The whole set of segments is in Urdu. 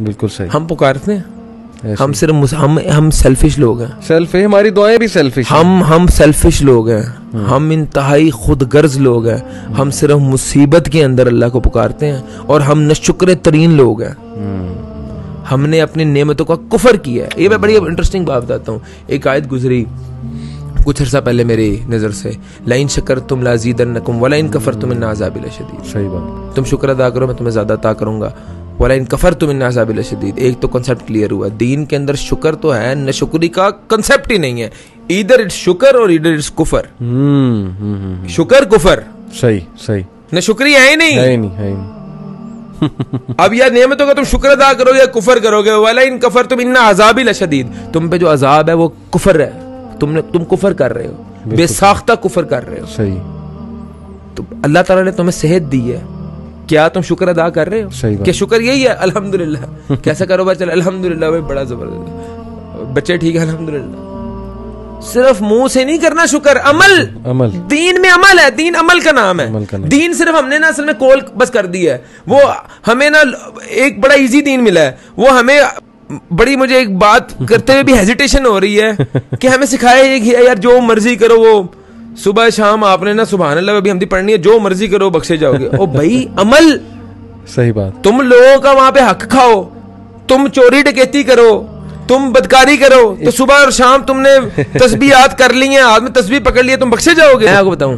بالکل صحیح. ہم پکارتے ہیں, ہم صرف ہم سیلفش لوگ ہیں. سیلفش, ہماری دعائیں بھی سیلفش. ہم سیلفش لوگ ہیں, ہم انتہائی خود غرض لوگ ہیں. ہم صرف مصیبت کے اندر اللہ کو پکارتے ہیں, اور ہم ناشکر ترین لوگ ہیں. ہم نے اپنی نعمتوں کا کفر کیا ہے. یہ میں بڑی انٹرسٹنگ بات بتاتا ہوں. ایک آیت گزری کچھ عرصہ پہلے میری نظر سے, لئن شکرتم لازیدنکم ولئن کفرتم ان عذابی لشدید. صحیح بات. تم شکر ادا کرو میں تمہیں زیادہ عطا کروں گا. ولئن کفرتم ان عذابی لشدید. ایک تو کنسیپٹ کلیئر ہوا, دین کے اندر شکر تو ہے, ناشکری کا کنسیپٹ ہی نہیں ہے. ادھر اٹس شکر اور ادھر اٹس کفر. شکر کفر. صحیح صحیح. ناشکری ہے ہی نہیں. اب یا نعمتوں کا تم شکر ادا کرو یا کفر کرو گے. ولئن کفرتم ان عذابی لشدید. تم پہ جو عذاب ہے وہ کفر ہے. تم کفر کر رہے ہو, بے ساختہ کفر کر رہے ہو. صحیح. تو اللہ تعالیٰ نے تمہیں صحت دی ہے, کیا تم شکر ادا کر رہے ہو؟ کیا شکر یہی ہے الحمدللہ؟ کیسا کاروبار چلا؟ الحمدللہ بھائی بڑا زبردست, بچے ٹھیک ہے الحمدللہ. صرف منہ سے نہیں کرنا شکر, عمل. دین میں عمل ہے, دین عمل کا نام ہے. دین صرف ہم نے نا اصل میں کول بس کر دی ہے. وہ ہمیں نا ایک بڑا ایزی دین ملا ہے. وہ ہمیں بڑی, مجھے ایک بات کرتے ہوئے بھی ہیزیٹیشن ہو رہی ہے کہ ہمیں سکھایا یار جو مرضی کرو, وہ صبح شام آپ نے نا سبحان اللہ ابھی حمدی پڑھنی ہے, جو مرضی کرو بخشے جاؤ گے. او بھائی عمل. صحیح بات. تم لوگوں کا وہاں پہ حق کھاؤ, تم چوری ڈکیتی کرو, تم بدکاری کرو, تو صبح اور شام تم نے تسبیحات کر لی ہیں, ہاتھ میں تسبیح پکڑ لی ہے, تم بخشے جاؤ گے. میں آپ کو بتاؤں,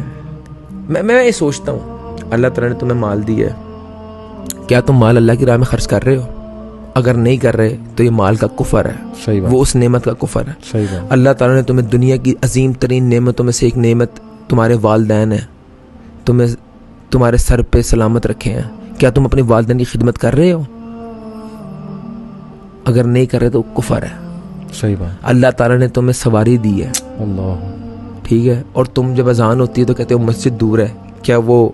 میں یہ سوچتا ہوں اللہ تعالیٰ نے تمہیں مال دی ہے, کیا تم مال اللہ کی راہ میں خرچ کر رہے ہو؟ اگر نہیں کر رہے تو یہ مال کا کفر ہے, وہ اس نعمت کا کفر ہے. اللہ تعالیٰ نے تمہیں دنیا کی عظیم ترین نعمتوں میں سے ایک نعمت تمہارے والدین ہیں, تمہیں تمہارے سر پہ سلامت رکھے ہیں. کیا تم اپنے والدین کی خدمت کر رہے ہو؟ اگر نہیں کر رہے تو کفر ہے. صحیح بات. اللہ تعالیٰ نے تمہیں سواری دی ہے, اللہ ٹھیک ہے, اور تم جب اذان ہوتی ہے تو کہتے ہو مسجد دور ہے. کیا وہ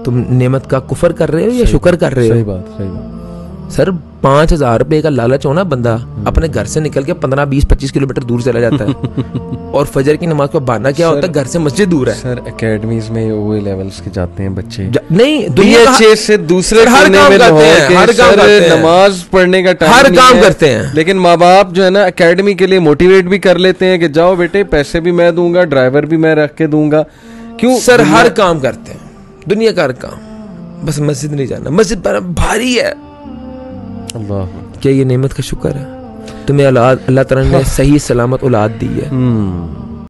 تم نعمت کا کفر کر رہے ہو یا شکر کر رہے ہو؟ صحیح بات. صحیح بات. سر 5,000 روپے کا لالچ ہونا, بندہ اپنے گھر سے نکل کے 15, 20, 25 کلومیٹر دور چلا جاتا ہے, اور فجر کی نماز کو بہانا کیا ہوتا ہے, گھر سے مسجد دور ہے. سر اکیڈمیز میں وہ لیولز کے جاتے ہیں بچے, نہیں دنیا سے دوسرے ہر کام کرتے ہیں, نماز پڑھنے کا ٹائم ہر کام کرتے ہیں, لیکن ماں باپ جو ہے نا اکیڈمی کے لیے موٹیویٹ بھی کر لیتے ہیں کہ جاؤ بیٹے, پیسے بھی میں دوں گا, ڈرائیور بھی میں رکھ کے دوں گا. کیوں سر؟ ہر کام کرتے ہیں, دنیا کا ہر کام, بس مسجد نہیں جانا. مسجد پر بھاری ہے. اللہ, کیا یہ نعمت کا شکر ہے؟ تمہیں اللہ تعالیٰ نے صحیح سلامت اولاد دی ہے,